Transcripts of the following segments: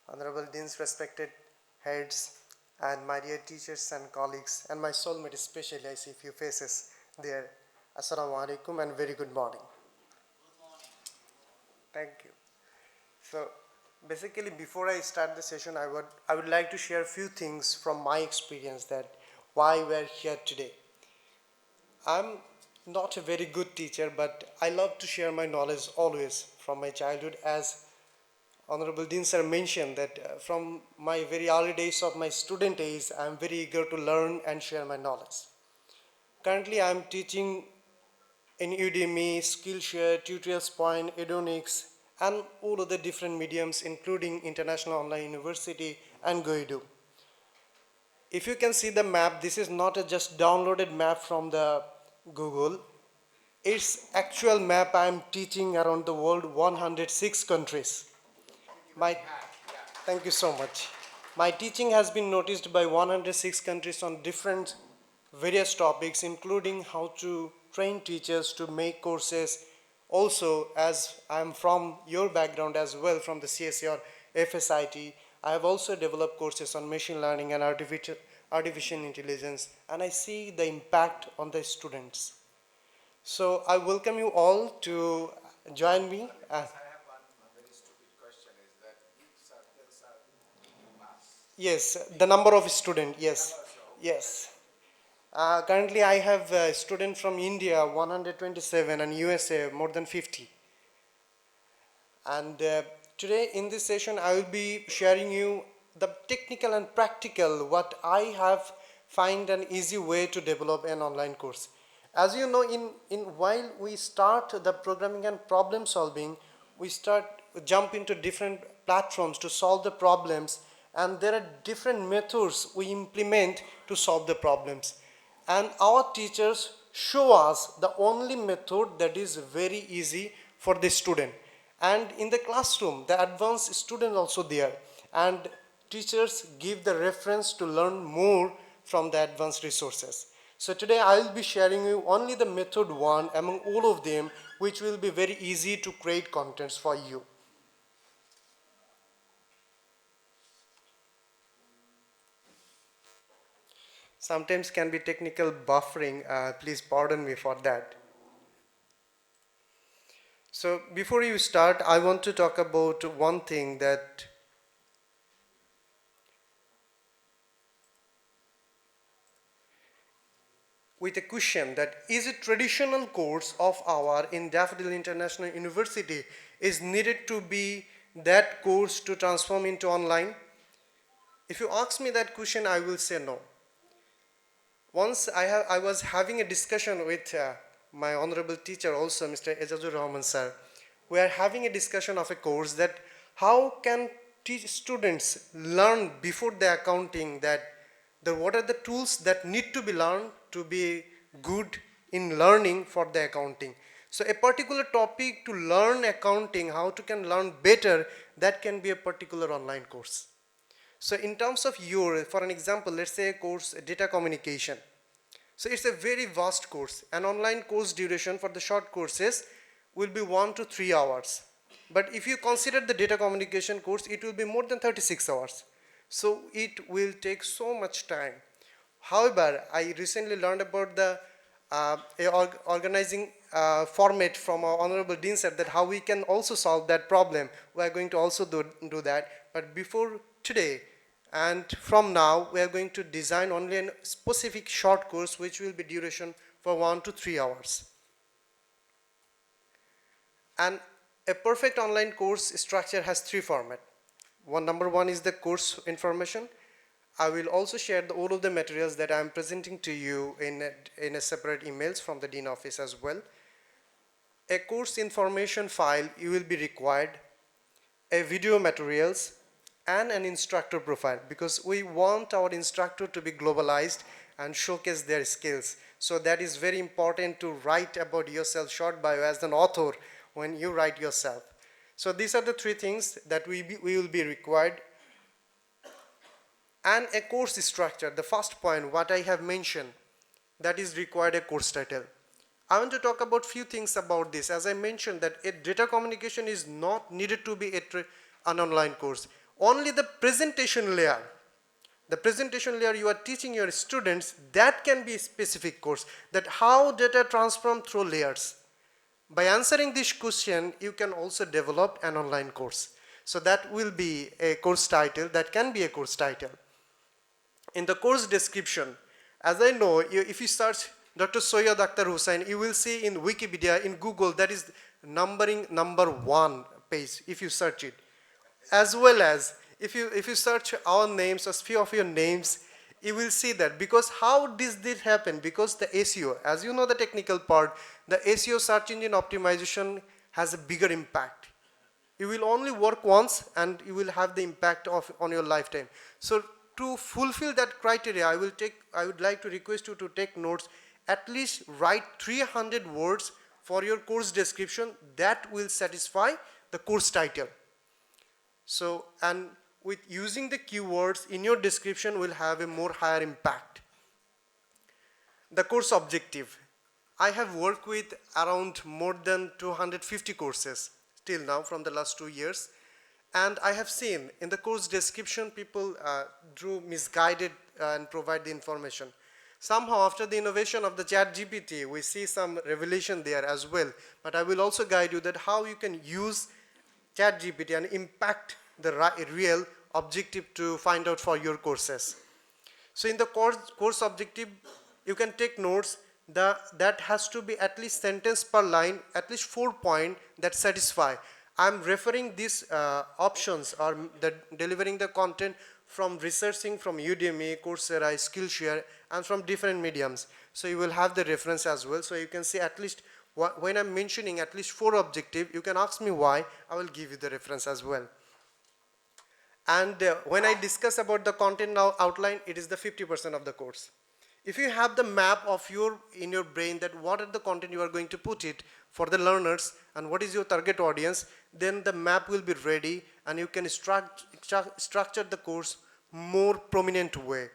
Honorable Deans, respected heads, and my dear teachers and colleagues, and my soulmate especially, I see few faces there. Assalamu alaikum and very good morning. Thank you. So basically before I start the session, I would like to share a few things from my experience that why we're here today. I'm not a very good teacher, but I love to share my knowledge always from my childhood. As Honorable Dean Sir mentioned that from my very early days of my student days, I'm very eager to learn and share my knowledge. Currently, I'm teaching in Udemy, Skillshare, Tutorials Point, Edonix, and all other different mediums, including International Online University and GoEdu. If you can see the map, this is not a just downloaded map from the Google. It's actual map I'm teaching around the world, 106 countries. Thank you so much. My teaching has been noticed by 106 countries on different various topics, including how to train teachers to make courses. Also, as I'm from your background as well, from the CSE or FSIT, I have also developed courses on machine learning and artificial intelligence, and I see the impact on the students. So I welcome you all to join me. Yes, the number of students, yes, yes. Currently, I have a student from India, 127, and USA, more than 50. And today in this session, I will be sharing you the technical and practical what I have find an easy way to develop an online course. As you know, while we start the programming and problem solving, we jump into different platforms to solve the problems, and there are different methods we implement to solve the problems. And our teachers show us the only method that is very easy for the student. And in the classroom, the advanced student also there, and teachers give the reference to learn more from the advanced resources. So today I will be sharing you only the method one among all of them, which will be very easy to create contents for you. Sometimes can be technical buffering, please pardon me for that. So before you start, I want to talk about one thing that with a question that is a traditional course of our in Daffodil International University is needed to be that course to transform into online? If you ask me that question, I will say no. Once I was having a discussion with my honorable teacher also, Mr. Ejazur Rahman sir. We are having a discussion of a course that how can students learn before the accounting that what are the tools that need to be learned to be good in learning for the accounting. So a particular topic to learn accounting, how to can learn better, that can be a particular online course. So in terms of for an example, let's say a course, data communication. So it's a very vast course. An online course duration for the short courses will be 1 to 3 hours. But if you consider the data communication course, it will be more than 36 hours. So it will take so much time. However, I recently learned about the organizing format from our Honorable Dean said that how we can also solve that problem. We are going to also do that. But before today, and from now, we are going to design only a specific short course which will be duration for 1 to 3 hours. And a perfect online course structure has 3 formats. Number one is the course information. I will also share all of the materials that I am presenting to you in a separate emails from the Dean office as well. A course information file you will be required, a video materials, and an instructor profile, because we want our instructor to be globalized and showcase their skills. So that is very important to write about yourself, short bio as an author when you write yourself. So these are the 3 things that we will be required. And a course structure, the first point, what I have mentioned, that is required a course title. I want to talk about few things about this. As I mentioned that data communication is not needed to be an online course. Only the presentation layer you are teaching your students, that can be a specific course, that how data transform through layers. By answering this question, you can also develop an online course. So that will be a course title, that can be a course title. In the course description, as I know, if you search Dr. Soyad Akhtar Hussain, you will see in Wikipedia, in Google, that is numbering number 1 page if you search it. As well as if you search our names or few of your names, you will see that. Because how does this happen? Because the SEO, as you know the technical part, the SEO, search engine optimization, has a bigger impact. You will only work once and you will have the impact on your lifetime. So to fulfill that criteria, I would like to request you to take notes. At least write 300 words for your course description. That will satisfy the course title. So, and with using the keywords in your description will have a more higher impact. The course objective. I have worked with around more than 250 courses till now from the last 2 years. And I have seen in the course description people drew misguided and provide the information. Somehow after the innovation of the ChatGPT, we see some revelation there as well. But I will also guide you that how you can use ChatGPT and impact the real objective to find out for your courses. So in the course objective, you can take notes. That has to be at least sentence per line, at least 4 points that satisfy. I'm referring these options or delivering the content from researching from Udemy, Coursera, Skillshare, and from different mediums. So you will have the reference as well. So you can see at least when I'm mentioning at least 4 objectives, you can ask me why. I will give you the reference as well. And when I discuss about the content now outline, it is the 50% of the course. If you have the map of in your brain that what are the content you are going to put it for the learners and what is your target audience, then the map will be ready and you can structure the course more prominent way.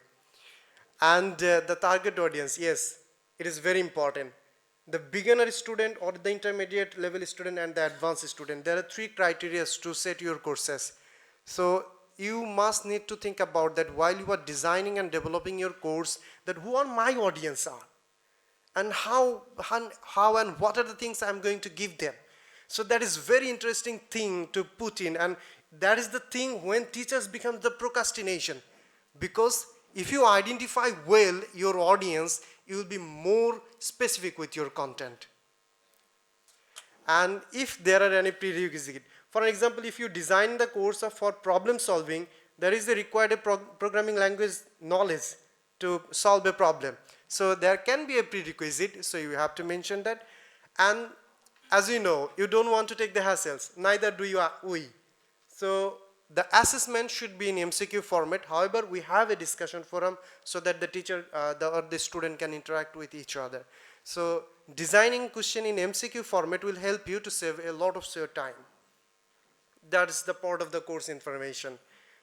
And the target audience, yes, it is very important. The beginner student or the intermediate level student and the advanced student, there are 3 criteria to set your courses. So you must need to think about that while you are designing and developing your course, that who are my audience are and how and what are the things I'm going to give them. So that is very interesting thing to put in, and that is the thing when teachers become the procrastination. Because if you identify well your audience, you will be more specific with your content. And if there are any prerequisites, for example, if you design the course for problem solving, there is a required programming language knowledge to solve a problem. So there can be a prerequisite, so you have to mention that. And as you know, you don't want to take the hassles, neither do we. So the assessment should be in MCQ format. However, we have a discussion forum so that the teacher or the student can interact with each other. So designing question in MCQ format will help you to save a lot of your time. That is the part of the course information.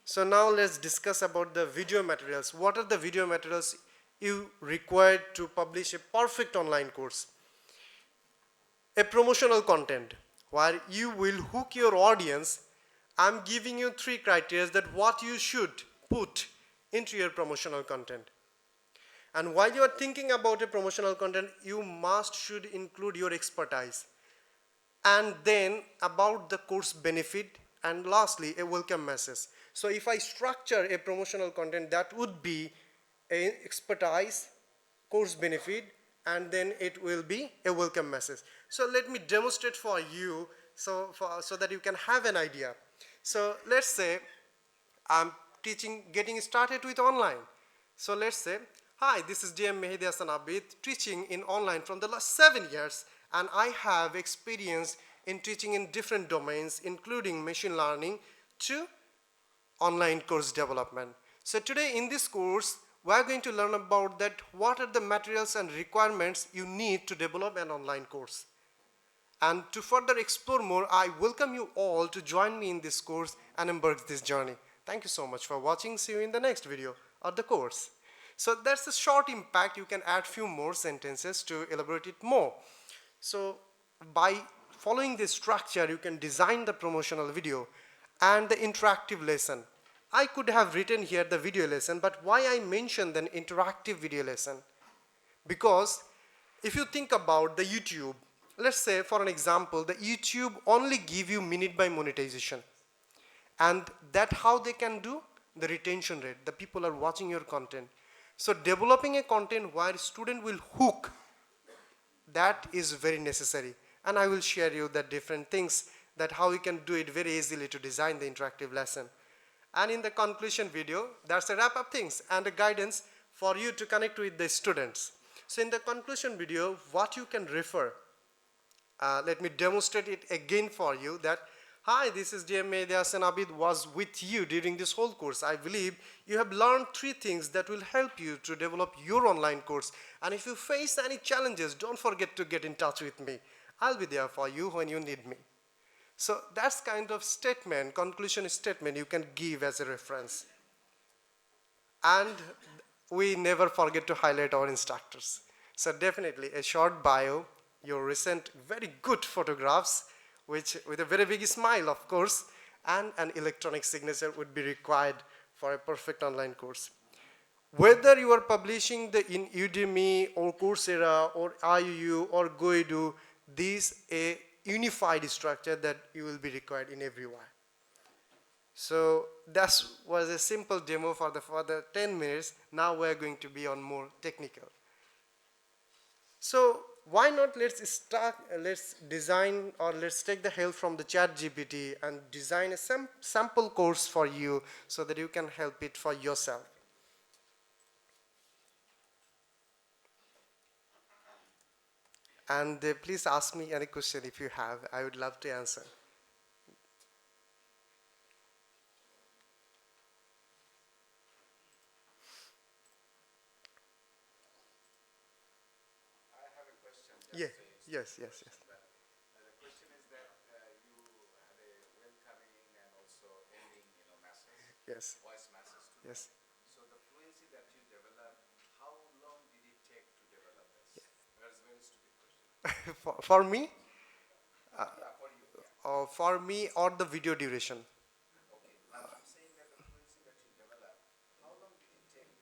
So now let's discuss about the video materials. What are the video materials you require to publish a perfect online course? A promotional content where you will hook your audience. I'm giving you 3 criteria that what you should put into your promotional content. And while you are thinking about a promotional content, you should include your expertise. And then about the course benefit, and lastly a welcome message. So if I structure a promotional content, that would be a expertise, course benefit, and then it will be a welcome message. So let me demonstrate for you so that you can have an idea. So let's say I'm getting started with online. So let's say, hi, this is DM Mehdi Hassan Abid, teaching in online from the last 7 years, and I have experience in teaching in different domains, including machine learning to online course development. So today in this course, we are going to learn about that what are the materials and requirements you need to develop an online course. And to further explore more, I welcome you all to join me in this course and embark this journey. Thank you so much for watching. See you in the next video of the course. So that's a short impact. You can add few more sentences to elaborate it more. So by following this structure, you can design the promotional video. and the interactive lesson. I could have written here the video lesson, but why I mentioned an interactive video lesson? Because if you think about the YouTube, let's say for an example, the YouTube only give you minute by monetization. And that how they can do? The retention rate. The people are watching your content. So developing a content where student will hook, that is very necessary. And I will share you the different things that how you can do it very easily to design the interactive lesson. And in the conclusion video, that's a wrap up things and a guidance for you to connect with the students. So in the conclusion video, what you can refer, let me demonstrate it again for you that, hi, this is DMA Dasan Abid was with you during this whole course. I believe you have learned 3 things that will help you to develop your online course. And if you face any challenges, don't forget to get in touch with me. I'll be there for you when you need me. So that's kind of statement, conclusion statement you can give as a reference. And we never forget to highlight our instructors. So definitely a short bio, your recent very good photographs, which with a very big smile of course, and an electronic signature would be required for a perfect online course. Whether you are publishing in Udemy or Coursera or IUU or GoEdu, this a unified structure that you will be required in everywhere. So that was a simple demo for the 10 minutes. Now we're going to be on more technical. So why not let's design or let's take the help from the ChatGPT and design a sample course for you so that you can help it for yourself. And please ask me any question if you have. I would love to answer. Yeah. Yes. The question is that you had a welcoming and also ending, masses, Yes. voice masses to Yes. So the fluency that you developed, how long did it take to develop this? That's a very stupid question. For me, Yeah, for you. Yeah. for me, or the video duration. Okay. Now I'm saying that the fluency that you developed, how long did it take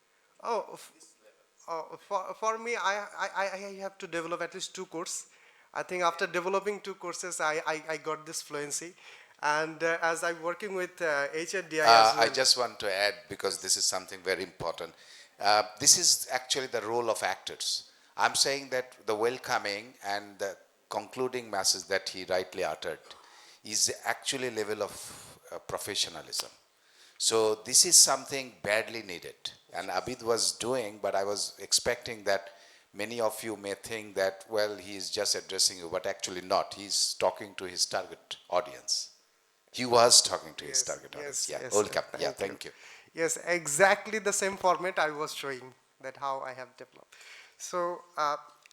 Oh, this level? for me, I have to develop at least 2 courses. I think after developing 2 courses, I got this fluency. And as I'm working with HRDI as I well. just want to add, because this is something very important. This is actually the role of actors. I'm saying that the welcoming and the concluding message that he rightly uttered is actually level of professionalism. So this is something badly needed. And Abid was doing, but I was expecting that many of you may think that, well, he is just addressing you, but actually not. He's talking to his target audience. He was talking to his target audience. Yeah, welcome. Yeah, thank you. Yes, exactly the same format I was showing, that how I have developed. So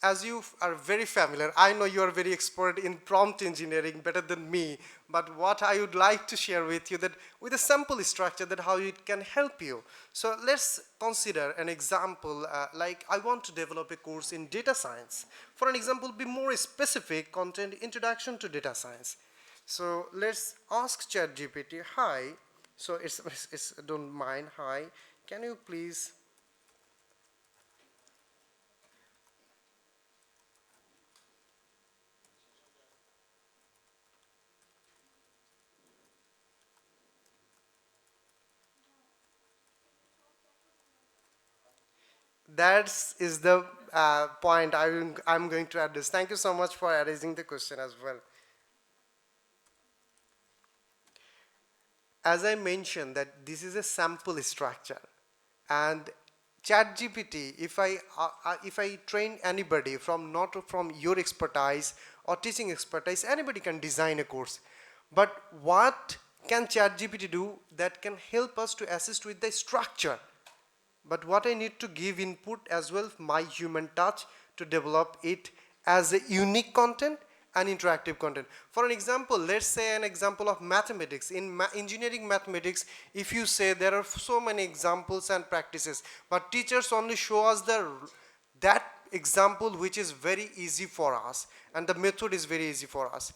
as you are very familiar, I know you are very expert in prompt engineering, better than me, but what I would like to share with you that with a sample structure that how it can help you. So let's consider an example, like I want to develop a course in data science. For an example, be more specific, content introduction to data science. So let's ask ChatGPT, hi, so it's don't mind, hi, can you please that is the point I'm going to address. Thank you so much for raising the question as well. As I mentioned that this is a sample structure, and ChatGPT, if I train anybody from not from your expertise or teaching expertise, anybody can design a course. But what can ChatGPT do that can help us to assist with the structure? But what I need to give input as well, my human touch to develop it as a unique content and interactive content. For an example, let's say an example of mathematics. In engineering mathematics, if you say there are so many examples and practices, but teachers only show us that example which is very easy for us, and the method is very easy for us.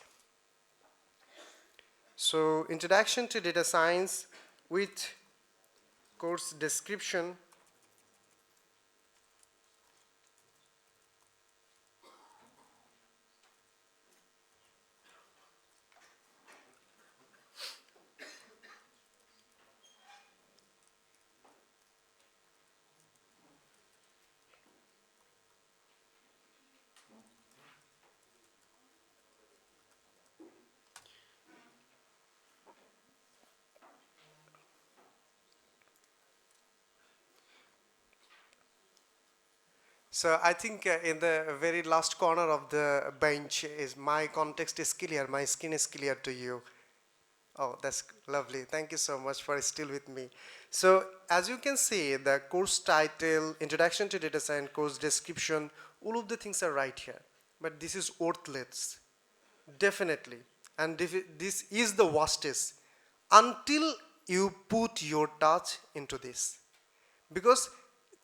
So introduction to data science with course description. So I think in the very last corner of the bench is my context is clear, my skin is clear to you. Oh, that's lovely. Thank you so much for still with me. So as you can see, the course title, Introduction to Data Science, course description, all of the things are right here. But this is worthless, definitely. And this is the worstest until you put your touch into this. Because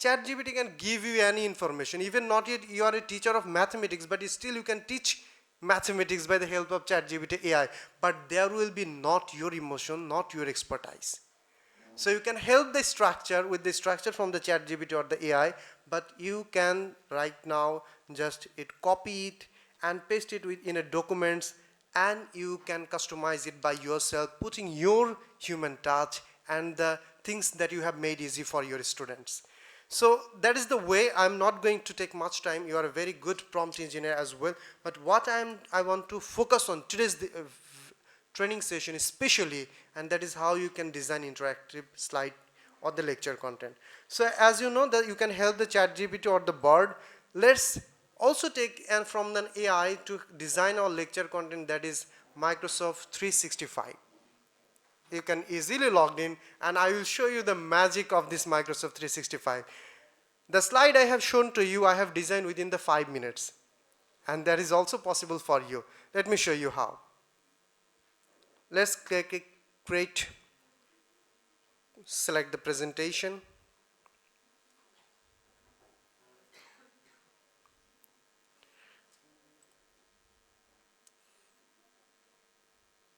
ChatGPT can give you any information, even not yet you are a teacher of mathematics, but still you can teach mathematics by the help of ChatGPT AI, but there will be not your emotion, not your expertise. So you can help the structure with the structure from the ChatGPT or the AI, but you can right now just copy it and paste it in a documents, and you can customize it by yourself, putting your human touch and the things that you have made easy for your students. So that is the way. I'm not going to take much time. You are a very good prompt engineer as well. But what I want to focus on today's training session especially, and that is how you can design interactive slide or the lecture content. So as you know that you can help the ChatGPT or the Bard. Let's also take and from an AI to design our lecture content, that is Microsoft 365. You can easily log in, and I will show you the magic of this Microsoft 365. The slide I have shown to you, I have designed within the 5 minutes, and that is also possible for you. Let me show you how. Let's click create, select the presentation.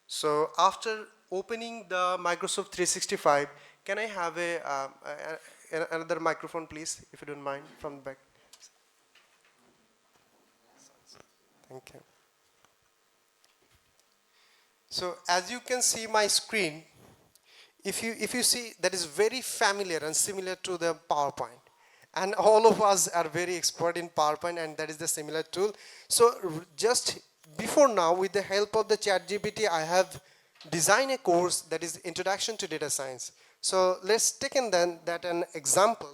So after opening the Microsoft 365, can I have another microphone, please, if you don't mind, from the back? Thank you. So as you can see my screen, if you see, that is very familiar and similar to the PowerPoint. And all of us are very expert in PowerPoint, and that is the similar tool. So just before now, with the help of the ChatGPT, I have designed a course that is Introduction to Data Science. So let's take in then that an example.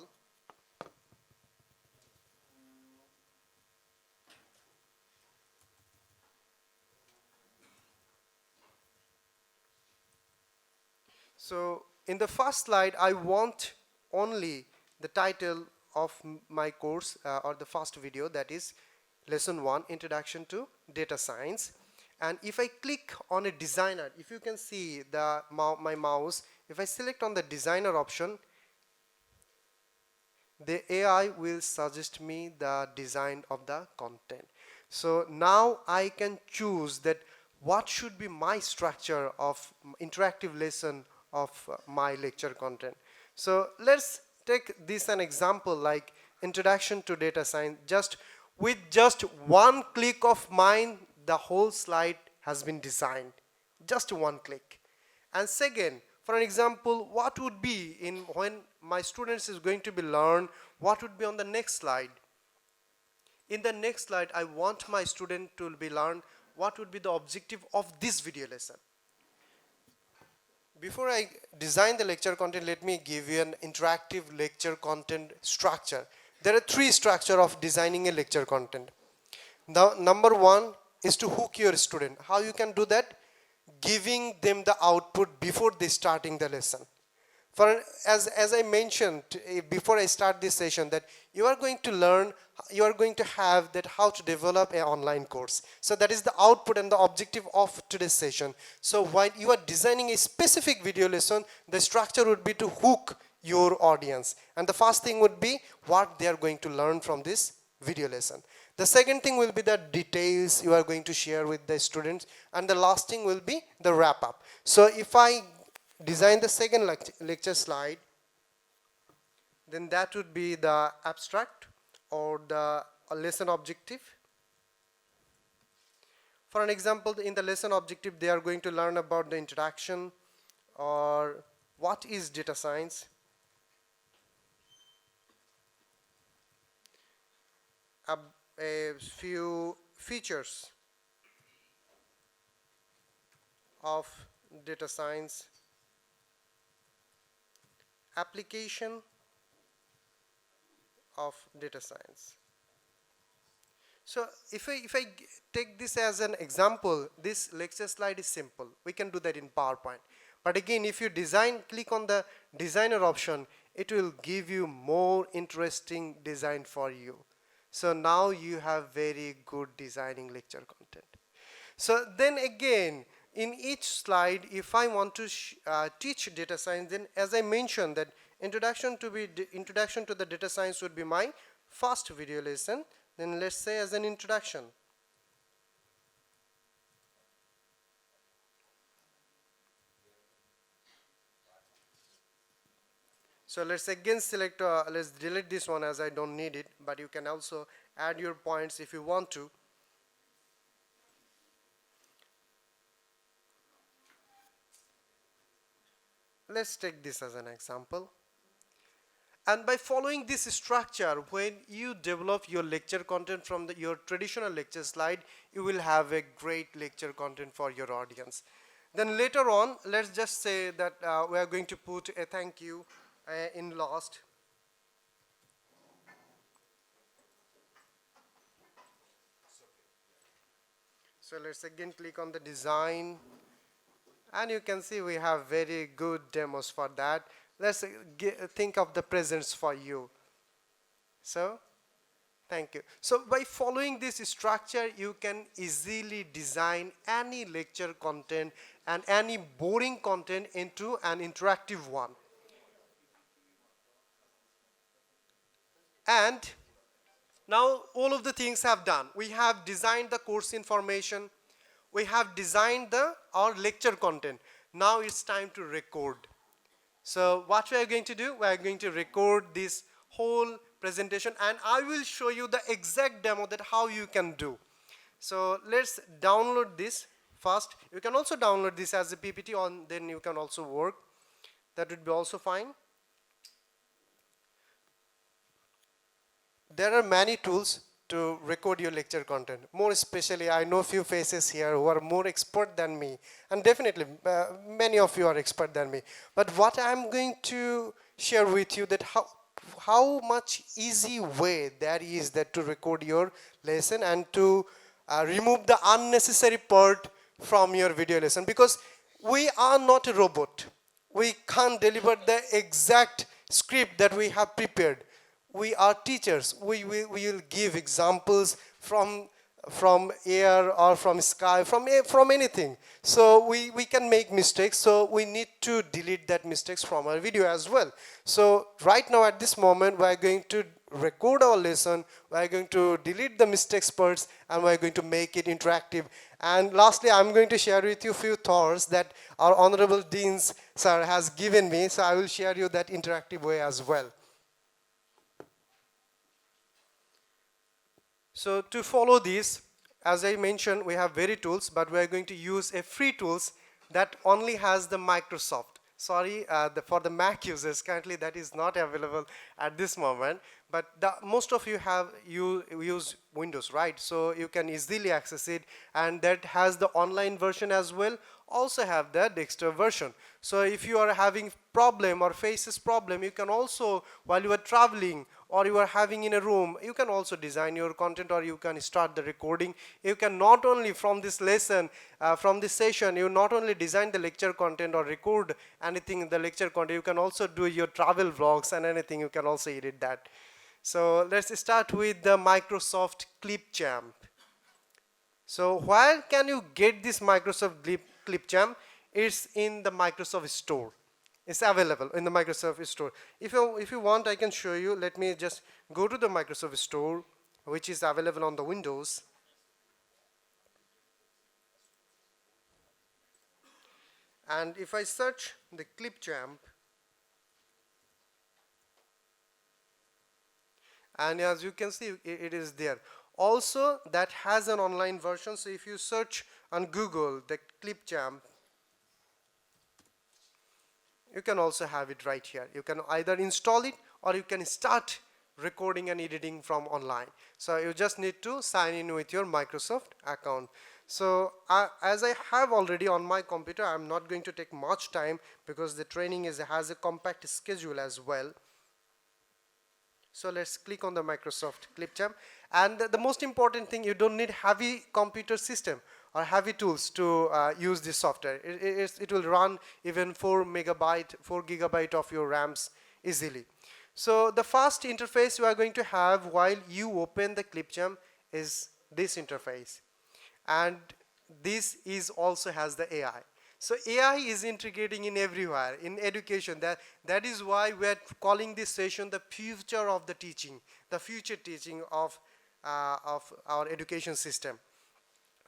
So in the first slide, I want only the title of my course or the first video, that is Lesson 1, Introduction to Data Science. And if I click on a designer, if you can see my mouse, if I select on the designer option, the AI will suggest me the design of the content. So now I can choose that what should be my structure of interactive lesson of my lecture content. So let's take this an example like Introduction to Data Science. With just one click of mine, the whole slide has been designed. Just one click. And second, for an example, what would be when my students is going to be learned, what would be on the next slide? In the next slide, I want my student to be learned what would be the objective of this video lesson. Before I design the lecture content, let me give you an interactive lecture content structure. There are three structures of designing a lecture content. The number one is to hook your student. How you can do that? Giving them the output before they starting the lesson. As I mentioned before I start this session, that you are going to learn, you are going to have that how to develop an online course. So that is the output and the objective of today's session. So while you are designing a specific video lesson, the structure would be to hook your audience. And the first thing would be what they are going to learn from this video lesson. The second thing will be the details you are going to share with the students, and the last thing will be the wrap up. So if I design the second lecture slide, then that would be the abstract or the lesson objective. For an example, in the lesson objective, they are going to learn about the introduction or what is data science, a few features of data science, application of data science. So if I take this as an example, this lecture slide is simple. We can do that in PowerPoint. But again, if you click on the designer option, it will give you more interesting design for you. So now you have very good designing lecture content. So then again, in each slide, if I want to teach data science, then as I mentioned that introduction to the data science would be my first video lesson. Then let's say as an introduction. So let's again select, let's delete this one as I don't need it, but you can also add your points if you want to. Let's take this as an example. And by following this structure, when you develop your lecture content from your traditional lecture slide, you will have a great lecture content for your audience. Then later on, let's just say that we are going to put a thank you in last. So let's again click on the design. And you can see we have very good demos for that. Let's think of the presents for you. So, thank you. So by following this structure, you can easily design any lecture content and any boring content into an interactive one. And now all of the things have done. We have designed the course information. We have designed our lecture content. Now it's time to record. So what we are going to do, we are going to record this whole presentation, and I will show you the exact demo that how you can do. So let's download this first. You can also download this as a PPT, on then you can also work. That would be also fine. There are many tools to record your lecture content. More especially, I know few faces here who are more expert than me, and definitely many of you are expert than me. But what I'm going to share with you that how much easy way there is that to record your lesson and to remove the unnecessary part from your video lesson, because we are not a robot. We can't deliver the exact script that we have prepared. We are teachers. We will give examples from air or from sky, from anything. So we can make mistakes. So we need to delete that mistakes from our video as well. So right now at this moment, we are going to record our lesson. We are going to delete the mistakes parts, and we are going to make it interactive. And lastly, I'm going to share with you a few thoughts that our Honorable Deans Sir has given me. So I will share you that interactive way as well. So to follow this, as I mentioned, we have very tools, but we are going to use a free tools that only has the Microsoft. Sorry, for the Mac users, currently that is not available at this moment. But most of you use Windows, right? So you can easily access it, and that has the online version as well. Also have the desktop version. So if you are having problem or faces problem, you can also, while you are traveling or you are having in a room, you can also design your content, or you can start the recording. You can not only from this lesson, from this session, you not only design the lecture content or record anything in the lecture content, you can also do your travel vlogs and anything, you can also edit that. So let's start with the Microsoft Clipchamp. So where can you get this Microsoft Clipchamp? It's in the Microsoft Store. It's available in the Microsoft Store. If you want, I can show you. Let me just go to the Microsoft Store, which is available on the Windows. And if I search the Clipchamp, and as you can see, it is there. Also, that has an online version. So if you search on Google the Clipchamp, you can also have it right here. You can either install it or you can start recording and editing from online. So you just need to sign in with your Microsoft account. So as I have already on my computer, I'm not going to take much time because the training has a compact schedule as well. So let's click on the Microsoft Clipchamp. And the most important thing, you don't need heavy computer system or heavy tools to use this software. It will run even 4 gigabyte of your RAMs easily. So the first interface you are going to have while you open the Clipchamp is this interface. And this is also has the AI. So AI is integrating in everywhere in education. That is why we are calling this session the future of the teaching, the future teaching of our education system.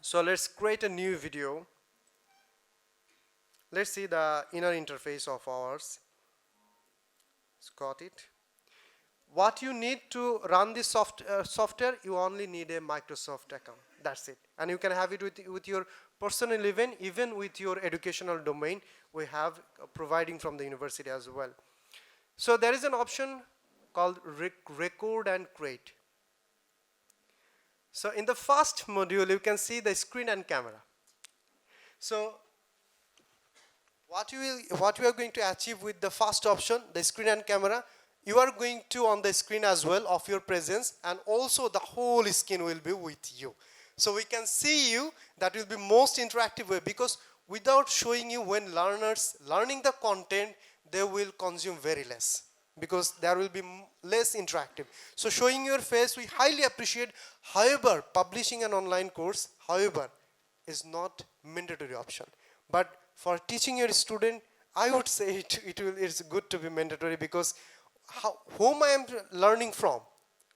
So let's create a new video. Let's see the inner interface of ours. It's got it. What you need to run this software, you only need a Microsoft account. That's it. And you can have it with your personal even with your educational domain. We have providing from the university as well. So there is an option called record and create. So in the first module, you can see the screen and camera. So what we are going to achieve with the first option, the screen and camera, you are going to on the screen as well of your presence, and also the whole screen will be with you. So we can see you. That will be most interactive way, because without showing you, when learners learning the content, they will consume very less, because there will be less interactive. So showing your face we highly appreciate. However, publishing an online course, however, is not mandatory option. But for teaching your student, I would say it's good to be mandatory, because whom I am learning from,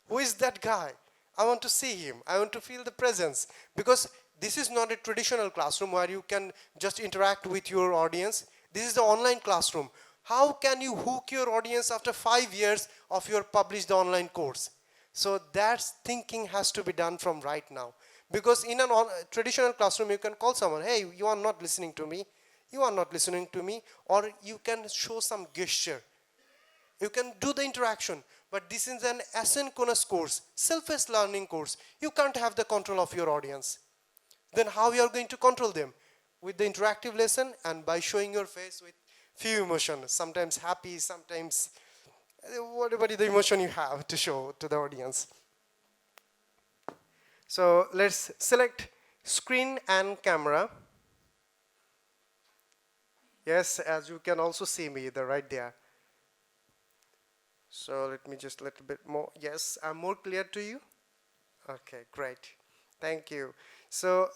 who is that guy? I want to see him. I want to feel the presence, because this is not a traditional classroom where you can just interact with your audience. This is the online classroom. How can you hook your audience after 5 years of your published online course? So that thinking has to be done from right now. Because in a traditional classroom, you can call someone, hey, you are not listening to me. You are not listening to me. Or you can show some gesture. You can do the interaction. But this is an asynchronous course, self-paced learning course. You can't have the control of your audience. Then how you are going to control them? With the interactive lesson and by showing your face with few emotions, sometimes happy, sometimes whatever the emotion you have to show to the audience. So let's select screen and camera. Yes, as you can also see me right there. So let me just a little bit more. Yes, I'm more clear to you. Okay, great. Thank you. So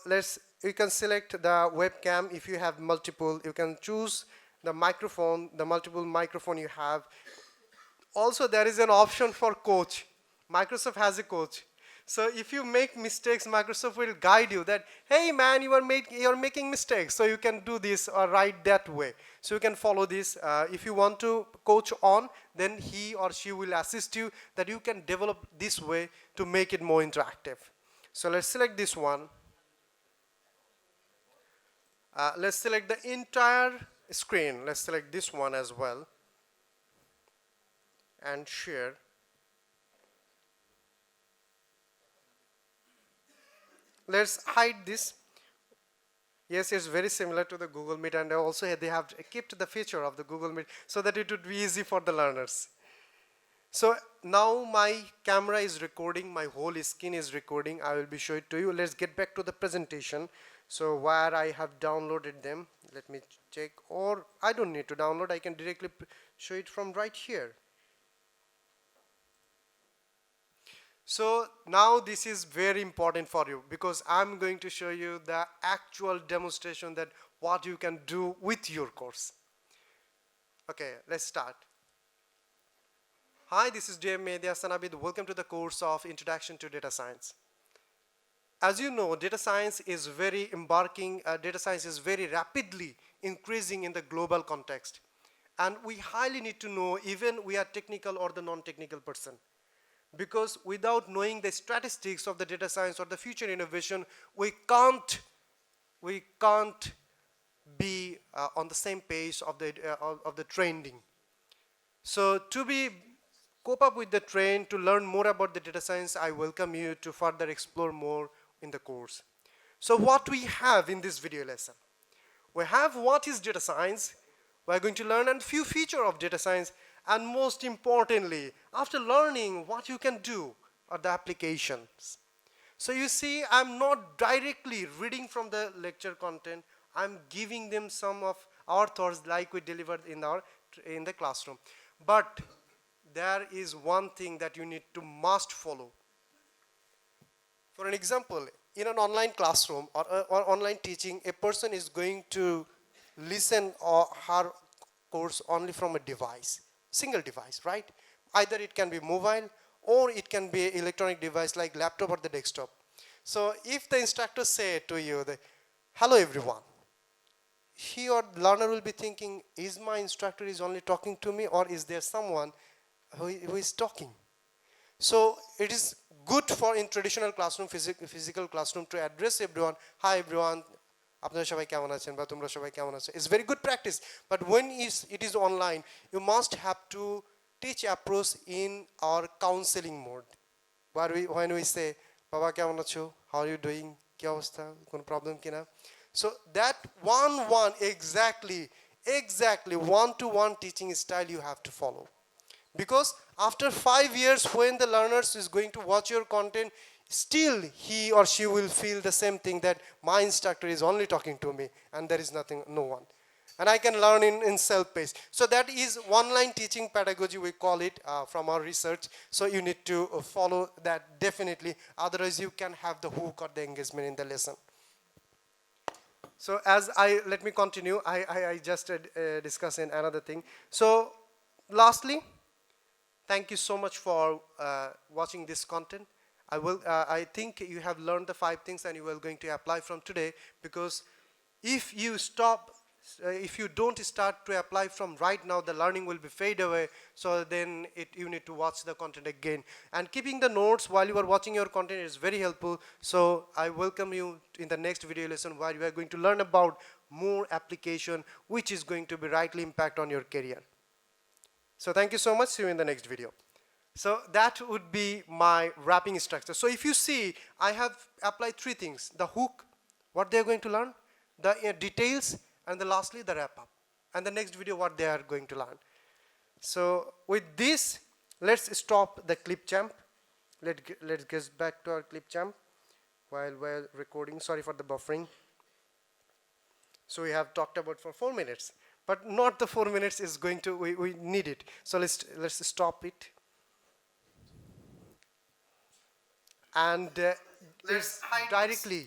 you can select the webcam. If you have multiple, you can choose the microphone, the multiple microphone you have. Also, there is an option for coach. Microsoft has a coach. So if you make mistakes, Microsoft will guide you that, hey man, you are making mistakes. So you can do this or write that way. So you can follow this. If you want to coach on, then he or she will assist you that you can develop this way to make it more interactive. So let's select this one. Let's select the entire screen. Let's select this one as well. And share. Let's hide this. Yes, it's very similar to the Google Meet, and also they have kept the feature of the Google Meet so that it would be easy for the learners. So now my camera is recording, my whole screen is recording. I will be showing it to you. Let's get back to the presentation. So where I have downloaded them, let me check, or I don't need to download, I can directly show it from right here. So now this is very important for you, because I'm going to show you the actual demonstration that what you can do with your course. Okay, let's start. Hi, this is DM Media Sanabid. Welcome to the course of Introduction to Data Science. As you know, data science is very rapidly increasing in the global context. And we highly need to know even we are technical or the non-technical person. Because without knowing the statistics of the data science or the future innovation, we can't be on the same pace of the trending. So to be cope up with the trend, to learn more about the data science, I welcome you to further explore more in the course. So what we have in this video lesson? We have what is data science. We're going to learn a few features of data science, and most importantly, after learning what you can do are the applications. So you see, I'm not directly reading from the lecture content. I'm giving them some of our thoughts like we delivered in the classroom. But there is one thing that you need to must follow. For an example, in an online classroom or online teaching, a person is going to listen or her course only from a device, single device, right? Either it can be mobile or it can be electronic device like laptop or the desktop. So if the instructor say to you, hello everyone, he or learner will be thinking, is my instructor is only talking to me or is there someone who is talking? So it is good for in traditional classroom, physical classroom to address everyone. Hi everyone, আপনারা সবাই কেমন আছেন বা তোমরা সবাই কেমন আছো? It's very good practice. But when it is online, you must have to teach approach in our counseling mode. When we say, বাবা কেমন আছো? How are you doing? কি অবস্থা? কোনো problem কিনা? So that one exactly one-to-one teaching style you have to follow. Because after 5 years when the learners is going to watch your content, still he or she will feel the same thing, that my instructor is only talking to me and there is no one, and I can learn in self-paced. So that is one-line teaching pedagogy, we call it from our research. So you need to follow that definitely, otherwise you can have the hook or the engagement in the lesson. So let me continue. I just discuss in another thing. So lastly, thank you so much for watching this content. I think you have learned the 5 things and you are going to apply from today, because if you don't start to apply from right now, the learning will be fade away. So then you need to watch the content again. And keeping the notes while you are watching your content is very helpful. So I welcome you in the next video lesson where you are going to learn about more application which is going to be rightly impact on your career. So thank you so much. See you in the next video. So that would be my wrapping structure. So if you see, I have applied 3 things: the hook, what they are going to learn, the details, and lastly the wrap up. And the next video, what they are going to learn. So with this, let's stop the clip champ. Let's get back to our clip champ while we're recording. Sorry for the buffering. So we have talked about for 4 minutes. But not the 4 minutes is going to, we need it. So let's stop it. And it's directly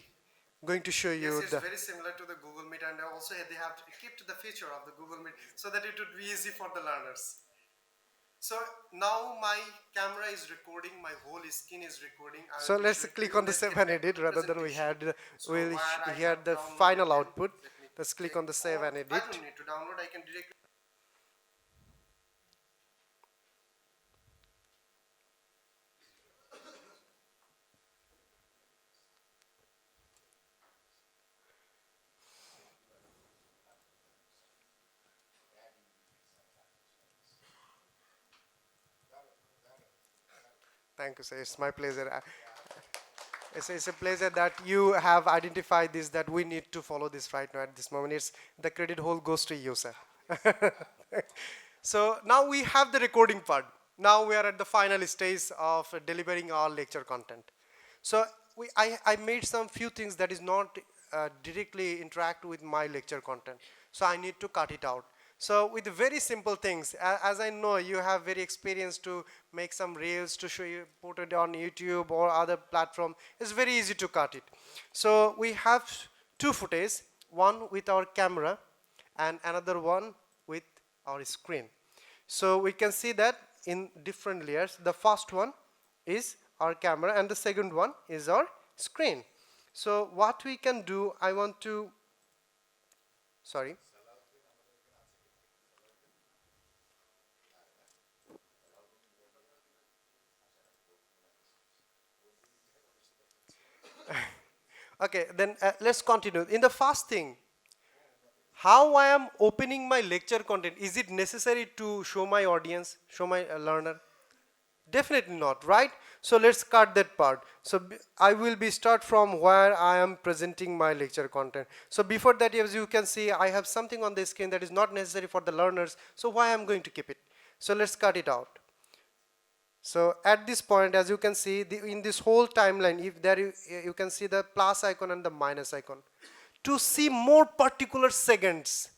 going to show you It's very similar to the Google Meet, and also they have kept the feature of the Google Meet so that it would be easy for the learners. So now my camera is recording, my whole screen is recording. So let's click on the save and edit rather than we'll hear the final output. Let's click on the save and edit. I don't need to download, I can directly. Thank you, sir. It's my pleasure. It's a pleasure that you have identified this, that we need to follow this right now at this moment. It's the credit whole goes to you, sir. So now we have the recording part. Now we are at the final stage of delivering our lecture content. So I made some few things that is not directly interact with my lecture content. So I need to cut it out. So with very simple things, as I know you have very experience to make some reels to show you, put it on YouTube or other platform, it's very easy to cut it. So we have 2 footage, one with our camera and another one with our screen. So we can see that in different layers. The first one is our camera and the second one is our screen. So what we can do, I want to, sorry. Okay, then let's continue. In the first thing, how I am opening my lecture content, is it necessary to show my audience, show my learner? Definitely not, right? So let's cut that part. So I will be start from where I am presenting my lecture content. So before that, as you can see, I have something on the screen that is not necessary for the learners. So why I'm going to keep it? So let's cut it out. So at this point, as you can see, in this whole timeline, if there you can see the plus icon and the minus icon. To see more particular seconds,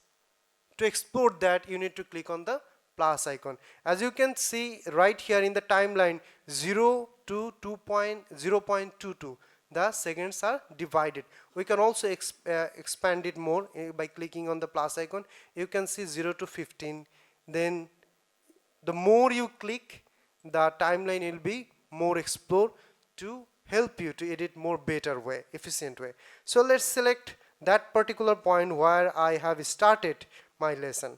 to export that, you need to click on the plus icon. As you can see right here in the timeline, 0 to 2.0.22, the seconds are divided. We can also expand it more by clicking on the plus icon. You can see 0 to 15. Then the more you click, the timeline will be more explored to help you to edit more better way, efficient way. So let's select that particular point where I have started my lesson.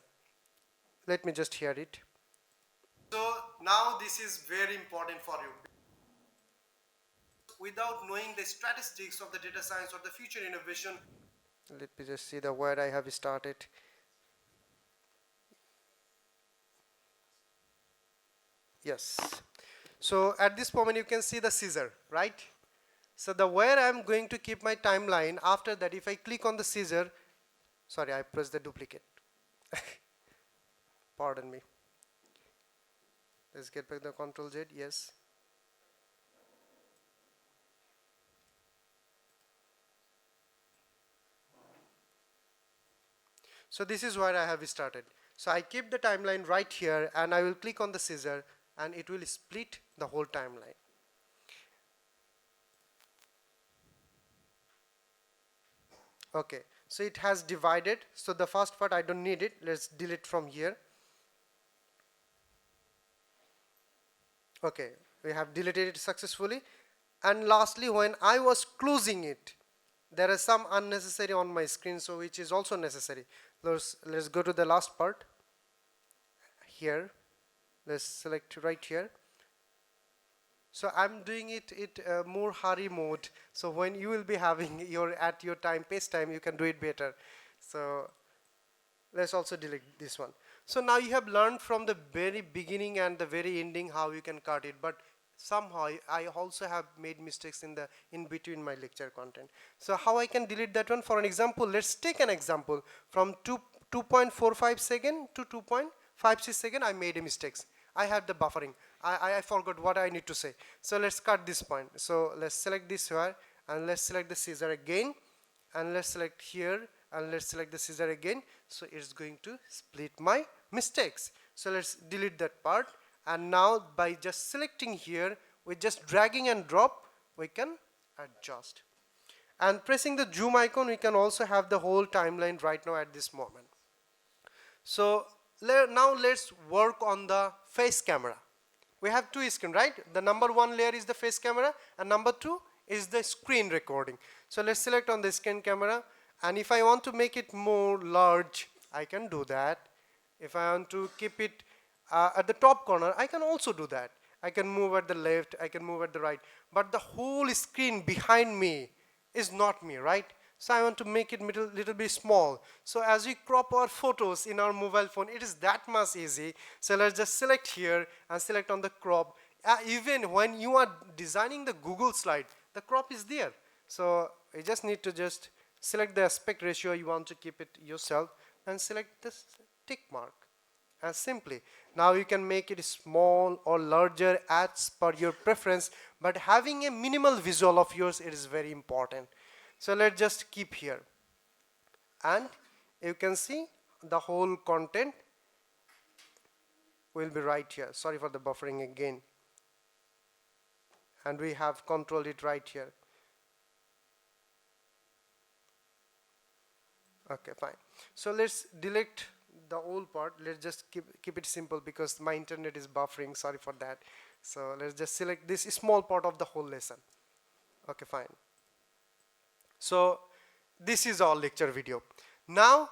Let me just hear it. So now this is very important for you. Without knowing the statistics of the data science or the future innovation, Let me just see the where I have started. Yes. So at this moment you can see the scissor, right? So the where I'm going to keep my timeline, after that if I click on the scissor, sorry, I pressed the duplicate. Pardon me. Let's get back the Control Z, yes. So this is where I have started. So I keep the timeline right here and I will click on the scissor and it will split the whole timeline. Okay, so it has divided. So the first part I don't need it. Let's delete from here. Okay, we have deleted it successfully. And lastly, when I was closing it, there is some unnecessary on my screen, so which is also necessary. Let's go to the last part. Here, let's select right here. So I'm doing it more hurry mode. So when you will be having at your time, pace time, you can do it better. So let's also delete this one. So now you have learned from the very beginning and the very ending how you can cut it, but somehow I also have made mistakes in between my lecture content. So how I can delete that one? For an example, let's take an example from 2.45 second to 2.56 second. I made a mistakes. I had the buffering. I forgot what I need to say. So let's cut this point. So let's select this here and let's select the scissor again and let's select here and let's select the scissor again. So it's going to split my mistakes. So let's delete that part, and now by just selecting here with just dragging and drop we can adjust, and pressing the zoom icon we can also have the whole timeline right now at this moment. So now let's work on the face camera. We have two screens, right? The number one layer is the face camera and number two is the screen recording. So let's select on the screen camera, and if I want to make it more large I can do that. If I want to keep it at the top corner I can also do that. I can move at the left, I can move at the right, but the whole screen behind me is not me, right? So I want to make it little bit small. So as we crop our photos in our mobile phone, it is that much easy. So let's just select here and select on the crop. Even when you are designing the Google slide, the crop is there. So you just need to just select the aspect ratio you want to keep it yourself and select this tick mark. And simply, now you can make it small or larger as per your preference, but having a minimal visual of yours, it is very important. So let's just keep here, and you can see the whole content will be right here. Sorry for the buffering again, and we have controlled it right here. Okay, fine. So let's delete the old part. Let's just keep it simple because my internet is buffering. Sorry for that. So let's just select this small part of the whole lesson. Okay, fine. So this is our lecture video. Now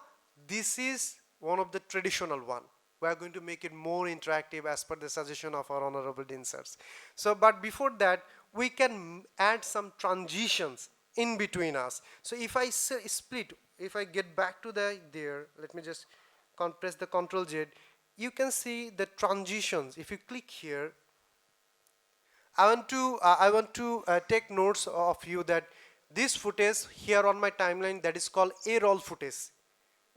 this is one of the traditional one. We are going to make it more interactive as per the suggestion of our honorable Dean sirs. So but before that we can add some transitions in between us. So if I split, if I get back to there, let me just press the Ctrl Z, you can see the transitions. If you click here, I want to take notes of you that this footage here on my timeline, that is called A roll footage.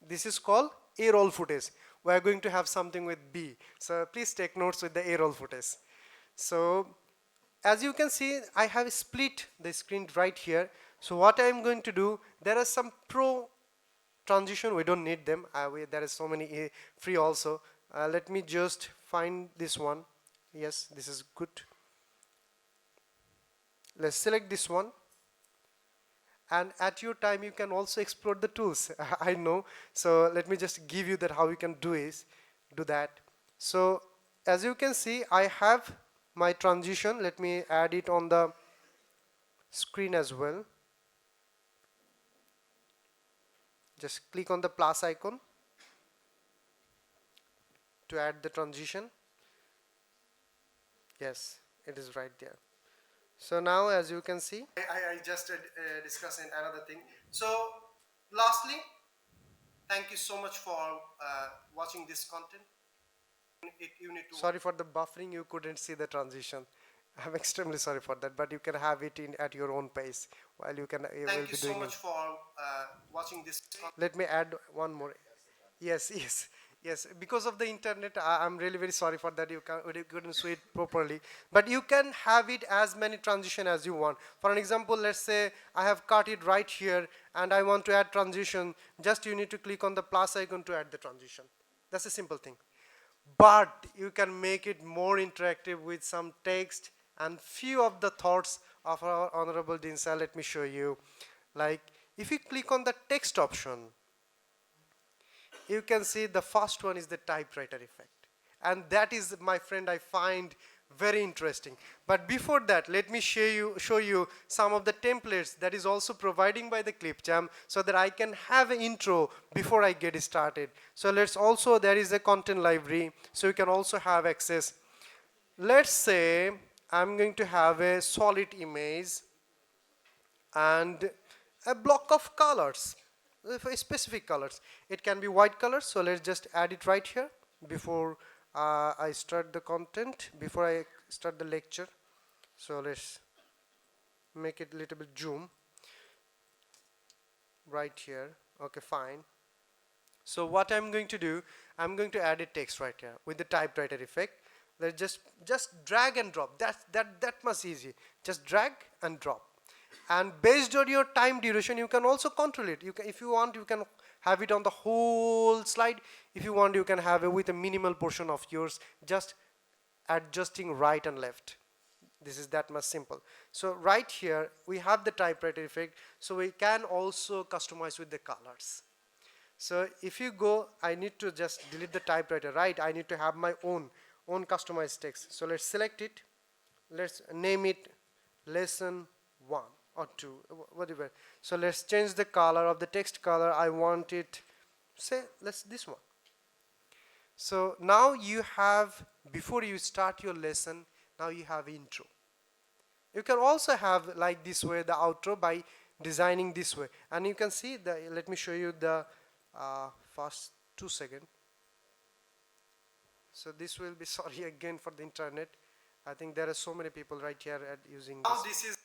This is called A roll footage. We are going to have something with B. So please take notes with the A roll footage. So as you can see, I have split the screen right here. So what I am going to do, there are some pro transition, we don't need them. There is so many free also. Let me just find this one. Yes, this is good. Let's select this one, and at your time you can also explore the tools. I know, so let me just give you that how you can do that. So as you can see, I have my transition. Let me add it on the screen as well. Just click on the plus icon to add the transition. Yes, it is right there. So now as you can see, I just discussed another thing. So lastly, thank you so much for watching this content. You need to sorry for the buffering, you couldn't see the transition. I'm extremely sorry for that, but you can have it in at your own pace while you will thank be you so doing much it. for watching this content. Let me add one more. Yes, yes, yes. Because of the internet, I'm really very sorry for that. You couldn't see it properly. But you can have it as many transition as you want. For an example, let's say I have cut it right here and I want to add transition. Just you need to click on the plus icon to add the transition. That's a simple thing. But you can make it more interactive with some text and few of the thoughts of our honorable Dean sir. Let me show you. Like if you click on the text option, you can see the first one is the typewriter effect, and that is, my friend, I find very interesting. But before that, let me show you some of the templates that is also providing by the Clipchamp, so that I can have an intro before I get started. So let's also, there is a content library, so you can also have access. Let's say I'm going to have a solid image and a block of colors, specific colors. It can be white colors, so let's just add it right here before I start the content, before I start the lecture. So let's make it a little bit zoom right here. Okay, fine. So what I'm going to do, I'm going to add a text right here with the typewriter effect. Let's just drag and drop. That much easy. Just drag and drop. And based on your time duration, you can also control it. If you want, you can have it on the whole slide. If you want, you can have it with a minimal portion of yours, just adjusting right and left. This is that much simple. So right here we have the typewriter effect, so we can also customize with the colors. So if you go, I need to just delete the typewriter, right? I need to have my own customized text. So let's select it. Let's name it lesson 1 or 2, whatever. So let's change the color of the text color. I want it, say, this one. So now you have, before you start your lesson, now you have intro. You can also have like this way the outro by designing this way. And you can see let me show you the first 2 seconds. So this will be, sorry again for the internet. I think there are so many people right here using Now this. this is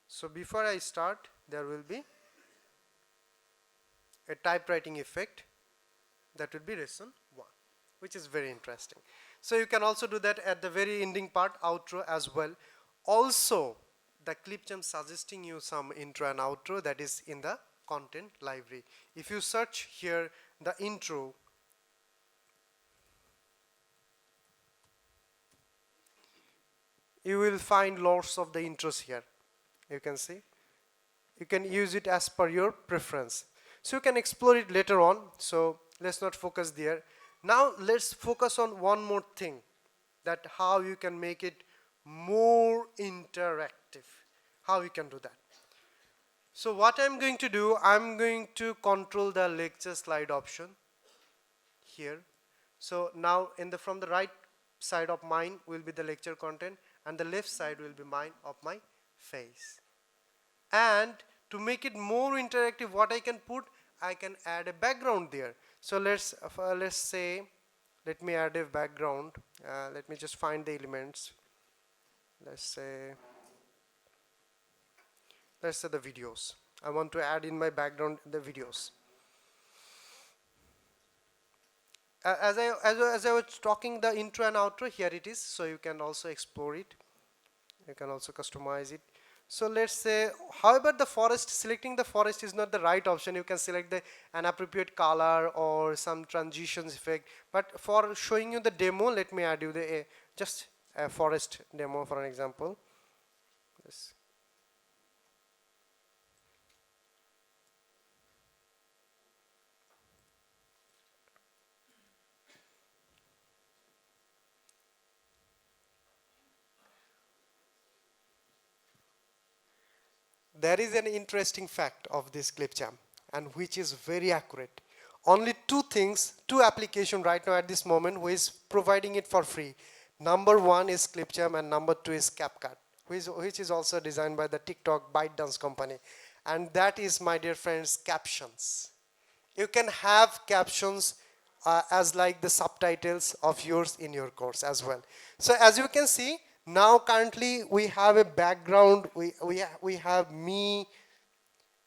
So before I start, there will be a typewriting effect. That would be lesson 1, which is very interesting. So you can also do that at the very ending part, outro as well. Also, the Clipchamp suggesting you some intro and outro that is in the content library. If you search here the intro, you will find lots of the intros here. You can see. You can use it as per your preference. So you can explore it later on. So let's not focus there. Now let's focus on one more thing, that how you can make it more interactive, how you can do that. So what I'm going to do, I'm going to control the lecture slide option here. So now in the from the right side of mine will be the lecture content, and the left side will be mine of my face. And to make it more interactive, what I can put, I can add a background there. So let's say, let me add a background. Let me just find the elements. Let's say the videos. I want to add in my background the videos. As I was talking the intro and outro, here it is. So you can also explore it. You can also customize it. So let's say, however, the forest, selecting the forest is not the right option. You can select an appropriate color or some transitions effect. But for showing you the demo, let me add you just a forest demo for an example. Yes. There is an interesting fact of this clipchamp, and which is very accurate. Only two applications right now at this moment who is providing it for free. Number one is clipchamp and number two is CapCut, which is also designed by the TikTok ByteDance company. And that is, my dear friends, captions. You can have captions as like the subtitles of yours in your course as well. So as you can see, now currently we have a background, we have me,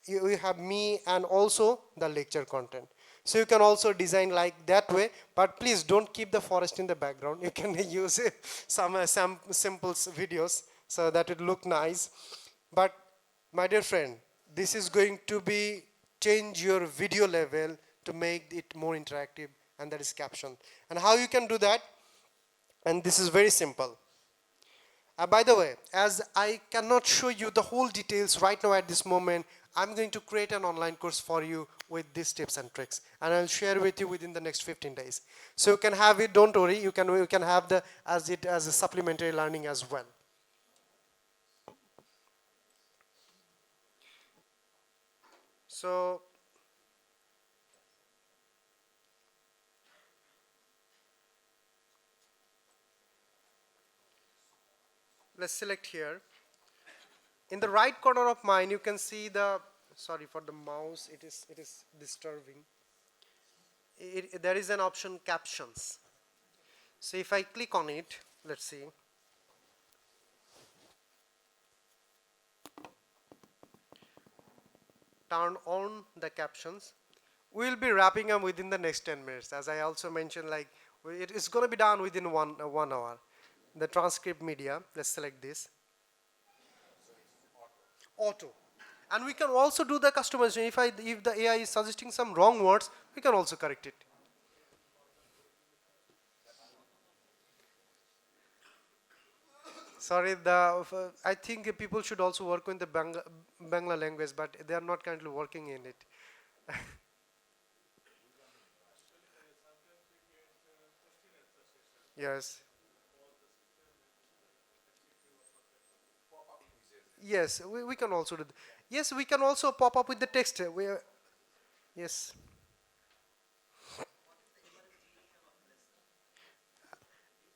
and also the lecture content. So you can also design like that way, but please don't keep the forest in the background. You can use some simple videos, so that it look nice. But my dear friend, this is going to be change your video level to make it more interactive, and that is caption. And how you can do that? And this is very simple. By the way, as I cannot show you the whole details right now at this moment, I'm going to create an online course for you with these tips and tricks, and I'll share with you within the next 15 days. So you can have it, don't worry, you can have it as a supplementary learning as well. So let's select here. In the right corner of mine, you can see sorry for the mouse, it is disturbing. There is an option captions. So if I click on it, let's see. Turn on the captions. We'll be wrapping up within the next 10 minutes. As I also mentioned, like it is going to be done within 1 hour. The transcript media, let's select this. Auto. And we can also do the customization. If the AI is suggesting some wrong words, we can also correct it. Sorry, I think people should also work on the Bangla language, but they are not currently working in it. Yes. Yes, we can also do. Yes, we can also pop up with the text. Yes.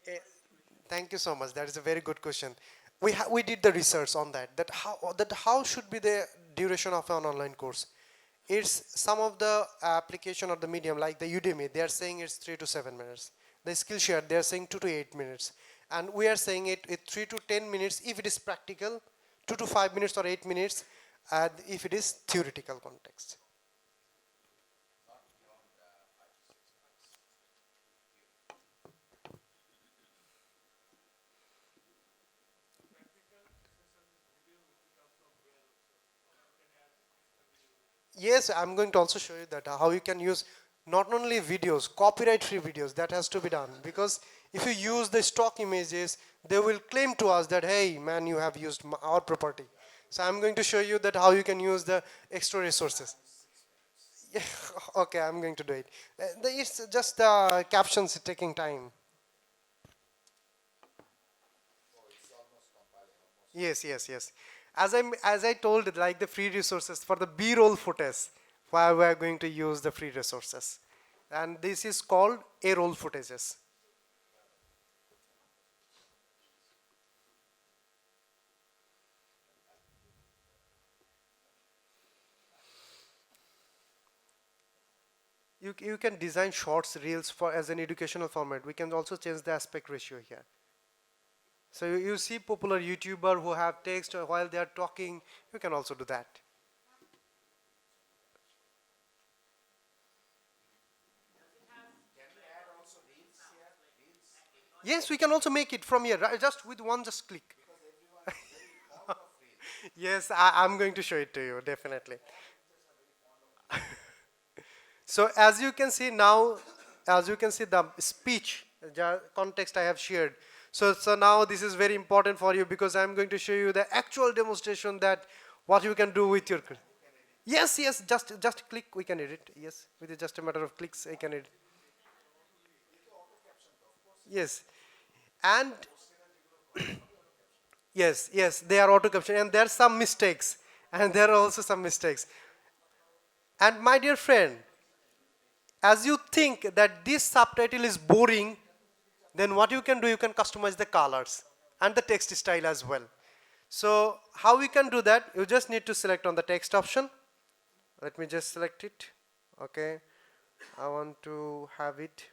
Eh, Thank you so much. That is a very good question. We did the research on that how should be the duration of an online course. It's some of the application of the medium like the Udemy, they are saying it's 3 to 7 minutes. The Skillshare, they are saying 2 to 8 minutes, and we are saying it 3 to 10 minutes if it is practical, 2 to 5 minutes or 8 minutes if it is theoretical context. Yes, I'm going to also show you that how you can use not only videos, copyright-free videos, that has to be done. Because if you use the stock images, they will claim to us that, hey, man, you have used our property. So I'm going to show you that how you can use the extra resources. Okay, I'm going to do it. It's just captions taking time. Yes, yes, yes. As I told, like the free resources for the B-roll footage, why we are going to use the free resources, and this is called A-roll footages. You can design shorts, reels for as an educational format. We can also change the aspect ratio here. So you see popular YouTuber who have text while they are talking. You can also do that. Yes, we can also make it from here, right? Just with one just click. Yes, I'm going to show it to you, definitely. So as you can see now, as you can see the speech context I have shared. So now this is very important for you because I'm going to show you the actual demonstration that what you can do with your. Yes, yes, just click, we can edit. Yes, with just a matter of clicks, I can edit. Yes, and yes, yes, they are auto caption, and there are some mistakes, and there are also some mistakes. And my dear friend, as you think that this subtitle is boring, then what you can do, you can customize the colors and the text style as well. So how we can do that? You just need to select on the text option. Let me just select it. Okay, I want to have it.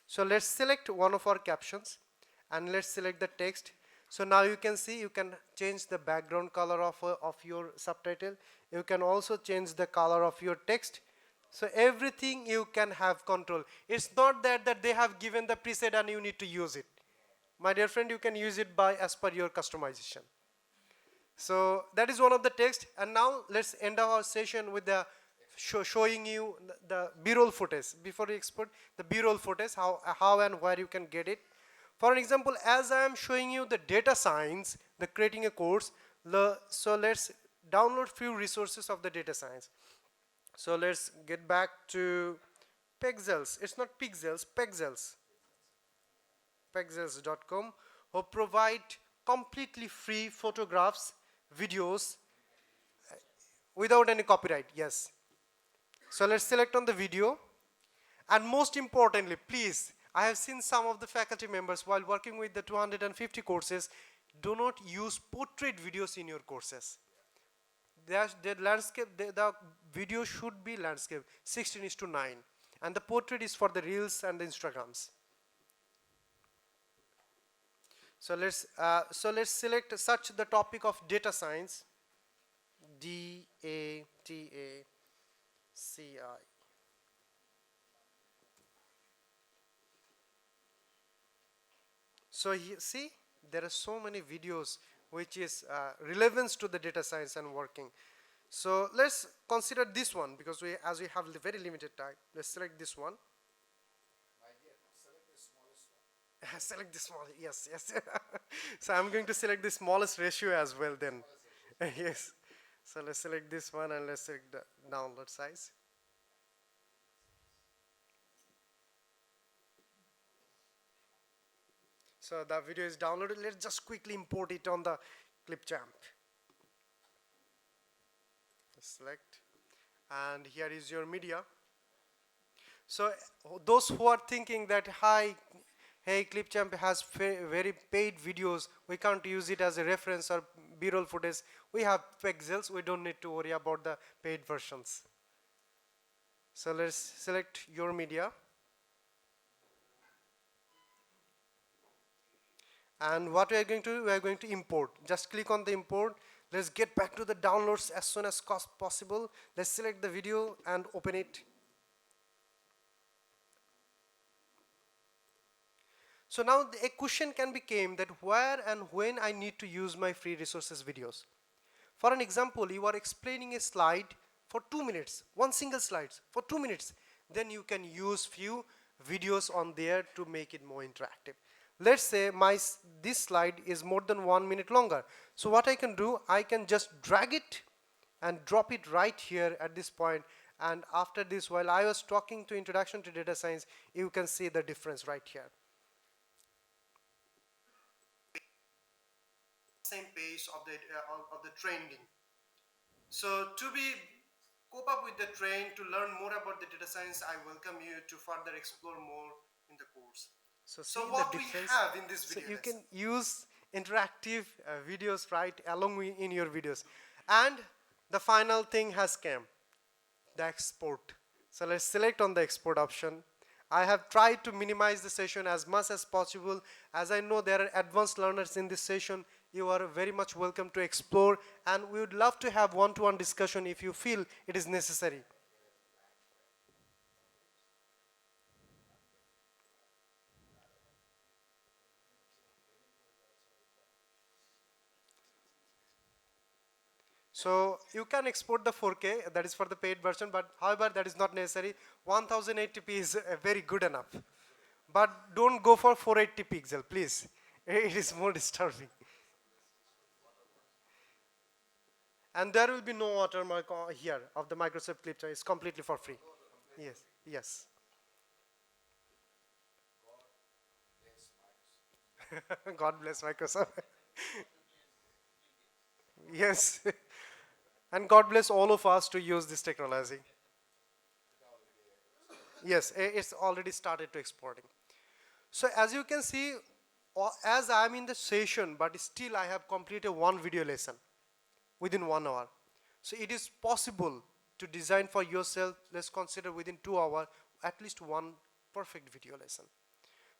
So let's select one of our captions and let's select the text. So now you can see you can change the background color of your subtitle. You can also change the color of your text. So everything you can have control. It's not that they have given the preset and you need to use it. My dear friend, you can use it by as per your customization. So that is one of the text, and now let's end our session with the showing you the B-roll footage. Before we export the B-roll footage, how and where you can get it. For an example, as I am showing you the data science, the creating a course, so let's download few resources of the data science. So let's get back to Pexels. It's not Pixels, Pexels. Pexels.com, who provide completely free photographs, videos without any copyright. Yes. So let's select on the video. And most importantly, please, I have seen some of the faculty members while working with the 250 courses, do not use portrait videos in your courses. The landscape, the video should be landscape 16:9, and the portrait is for the reels and the Instagrams. So let's select such the topic of data science, DATACI. So see, there are so many videos which is relevance to the data science and working. So let's consider this one because as we have very limited time. Let's select this one. Select the small, yes, yes. So I'm going to select the smallest ratio as well then. Yes. So let's select this one and let's select the download size. So the video is downloaded. Let's just quickly import it on the Clipchamp. Select, and here is your media. So those who are thinking that hey, Clipchamp has very paid videos, we can't use it as a reference or B-roll footage. We have Pexels, we don't need to worry about the paid versions. So let's select your media. And what we are going to do, we are going to import. Just click on the import. Let's get back to the downloads as soon as possible. Let's select the video and open it. So now a question can become that where and when I need to use my free resources videos. For an example, you are explaining a slide for 2 minutes, one single slide for 2 minutes. Then you can use few videos on there to make it more interactive. Let's say this slide is more than 1 minute longer. So what I can do, I can just drag it and drop it right here at this point, And after this, while I was talking to introduction to data science, you can see the difference right here. Same pace of the trending. So to be cope up with the trend, to learn more about the data science, I welcome you to further explore more in the course. So So see the what we difference. have in this So video you lesson. can use interactive videos right along in your videos. And the final thing has come, the export. So let's select on the export option. I have tried to minimize the session as much as possible. As I know there are advanced learners in this session, you are very much welcome to explore, and we would love to have one-to-one discussion if you feel it is necessary. So you can export the 4K, that is for the paid version, but however that is not necessary. 1080p is very good enough. But don't go for 480 pixel, please. It is more disturbing. And there will be no watermark here of the Microsoft Clip. It's completely for free. Yes, yes. God bless Microsoft. Yes. And God bless all of us to use this technology. Yes, it's already started to exporting. So as you can see, as I'm in the session, but still I have completed one video lesson within 1 hour. So it is possible to design for yourself, let's consider within 2 hours, at least one perfect video lesson.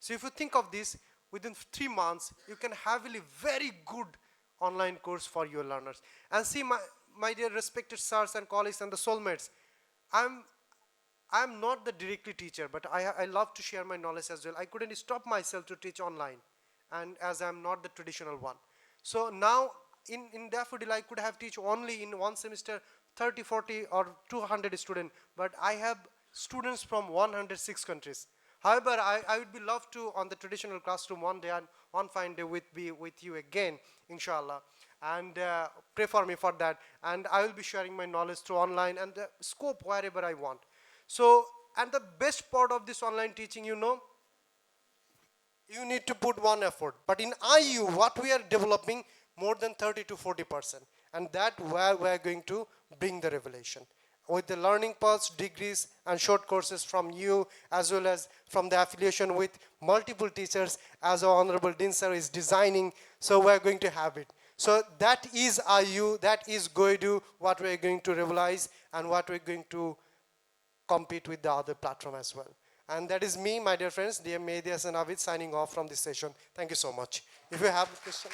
So if you think of this, within 3 months, you can have a very good online course for your learners. And see, my dear respected sirs and colleagues and the soulmates, I'm not the directly teacher, but I love to share my knowledge as well. I couldn't stop myself to teach online, and as I'm not the traditional one. So now in Daffodil, I could have teach only in one semester 30, 40 or 200 students, but I have students from 106 countries. However, I would be love to on the traditional classroom one day and one fine day be with you again, inshallah. And pray for me for that. And I will be sharing my knowledge through online and the scope wherever I want. So, and the best part of this online teaching, you need to put one effort. But in IU, what we are developing, more than 30 to 40%. And that where we are going to bring the revelation. With the learning paths, degrees, and short courses from you, as well as from the affiliation with multiple teachers, as our Honorable Dean Sir is designing, so we are going to have it. So that is IU, that is going to what we are going to revelize and what we are going to compete with the other platform as well. And that is me, my dear friends, dear Mehdi and Avid, signing off from this session. Thank you so much. If you have a question.